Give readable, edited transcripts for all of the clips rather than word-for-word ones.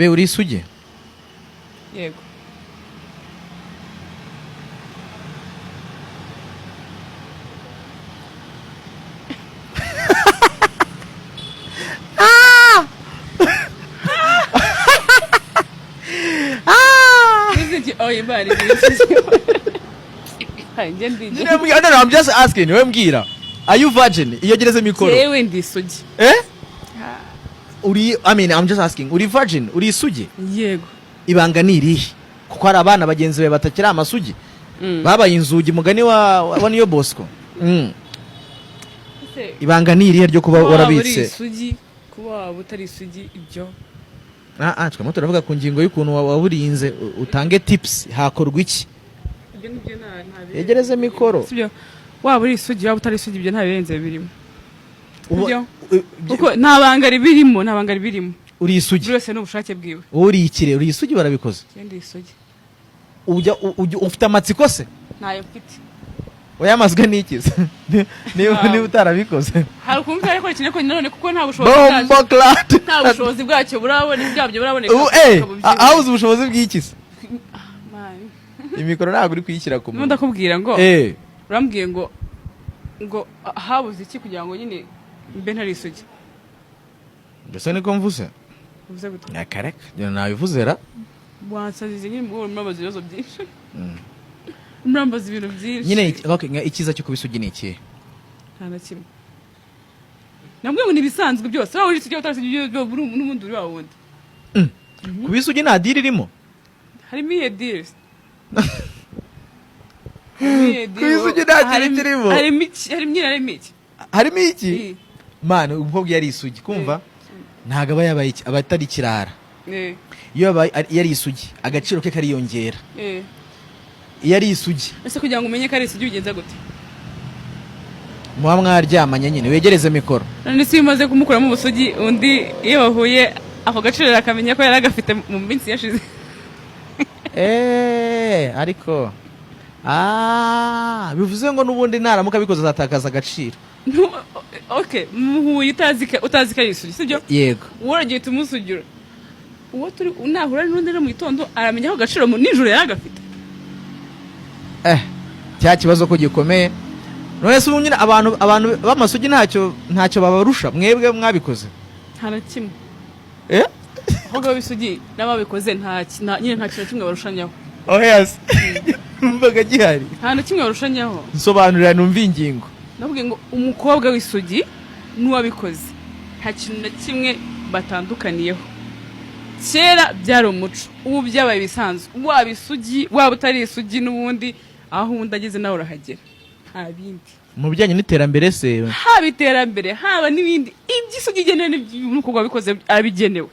Be uri isugi? Yego. Oh, bari. I'm just asking. We mbwira. Are you virgin? Iyo gereze mikoro. Yewe ndi isugi. I'm just asking. Uri virgin? Uri isugi? Yego. Ibanga ni irihe? Kuko hari abana bagenzi be batakira amasugi. Babaye inzugi mugani wa niyo Bosco. Ibanga ni irihe ryo kuba warabitse? Isugi kuba butari isugi ibyo. Twamo turavuga ku ngingo y'ukuntu waburinze utange tips hakorwa iki? Ibyo nibyo nta yegereze mikoro. Sibyo. Waba uri isugi waba utari isugi ibyo nta birenze birimo. Uko ntabanga birimo. Uri isugi. Byose n'ubushake bwiwe. Uri ikire, uri isugi barabikoze. Ndi isugi. Ujya ufite amatsiko se? Nayo mfite. Oyamazwe n'ikiza. Niba utarabikoze. Hari kumva ariko kine ko none kuko nta bushobozi bwacyo. Bombo clat. Nta bushobozi bwacyo burabona ibyabyo buraboneka. How's ubushobozi bw'ikisa? Imikoro ntabwo uri kuyishyira ku muntu. Ndakubwira ngo urambwiye ngo habuze iki kugira ngo nyine mbe ntari isugi. Mbese niko mvuze? Uvuze gute? Nakareka. Nabivuze ra? Wansazize nyine mu mbabazi ibibazo byinshi. Mrambaza ibintu byinshi. Nyine ikiza cyo kubisugi ni iki? Nta kimwe. Nambwiye ngo nibisanzwe byose. Wawe uri isugi utarasugi n'ubundi uri wawe wundi. Kubisugi nta deal irimo? Harimo ihe deals. Kubisugi nta deal irimo? Harimo iki? Harimo iki? Man, umukobwa yari isugi kumva? Ntago aba yabaye abatari kirara. Iyo yari isugi agaciro ke kariyongera. Iyo ari isugi. Ese kugira ngo umenye ko ari isugi ugenza gute? Muba mwaryamanye nyine wegereze mikoro. None si umaze kumukuramo ubusugi undi iyo bahuye ako gaciro akamenya ko yaragafite mu minsi yashize. Ariko bivuze ngo nubundi naramuka bikoze zatakaza agaciro. Okay, muhuye utazi ko ari isugi sibyo? Yego. Waragiye tumusugira. Uwo turi unahura n'undi mu gitondo aramenya ko agaciro mu nijoro yaragafite. Cya kibazo ko gikomeye. None se nyine abantu b'amasugi ntacyo babarusha mwebwe mwabikoze. Nta na kimwe. Ahubwo bisugi n'ababikoze nyine nta kintu kimwe barushanyaho. Yes. Mbaga gihari. Nta na kimwe barushanyaho. Nsobanurira numva ingingo. Navuga ngo umukobwa w'isugi n'uwabikoze nta kintu na kimwe batandukaniyeho. Kera byari umuco. Ubu byabaye bisanzwe. Waba isugi waba utari isugi n'ubundi aho undageze nawe urahagera. Abindi. Mu bijyanye n'iterambere se. Haba iterambere haba n'ibindi. Iby'isugi genewe n'umukobwa wabikoze abigenewe.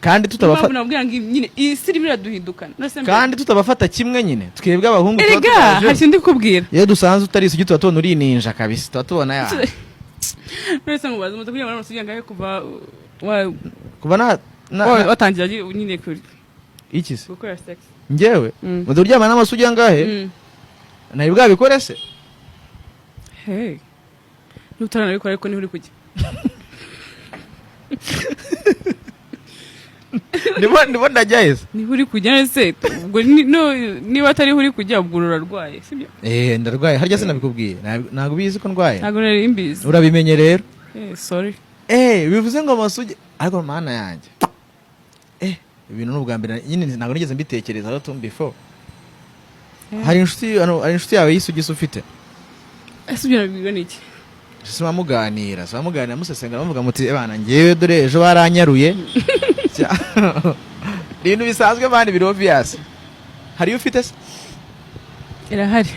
Kandi tutabafata. Nabwira ngo nyine isi biraduhindukana. Kandi tutabafata kimwe nyine. Twebwe abahungu tuba hari ndi kubwira. Iyo dusanze utari isugi tuba tubona uri ninja kabisa. Tuba tubona ya. Nese ngo baza kugira ngo amasugi ngahe kuva watangira nyine kuri iki se gukora sex ngewe mudo ryama n'amasugi angahe nayo bwabikore se n'utarana bikora ariko ni uri kujya ndimo ndajyaye se ni uri kujya se ubwo niba atari uri kujya ubwo urarwaye sibyo ndarwaye harya se nabikubwiye ntago bizi ko ndwaye ntago nari imbizi urabimenye rero sorry bivuze ngo amasugi ariko mana yanjye ibintu n'ubwa mbere nyine ntago nigeze mbitekereza aho before hari inshuti yawe y'isugi ufite ese ibyo nabibwirwa n'iki muganira musesengana bavuga muti bana ngewe dore ejo baranyaruye ibintu bisanzwe bandi biri obvious hari ufite se irahari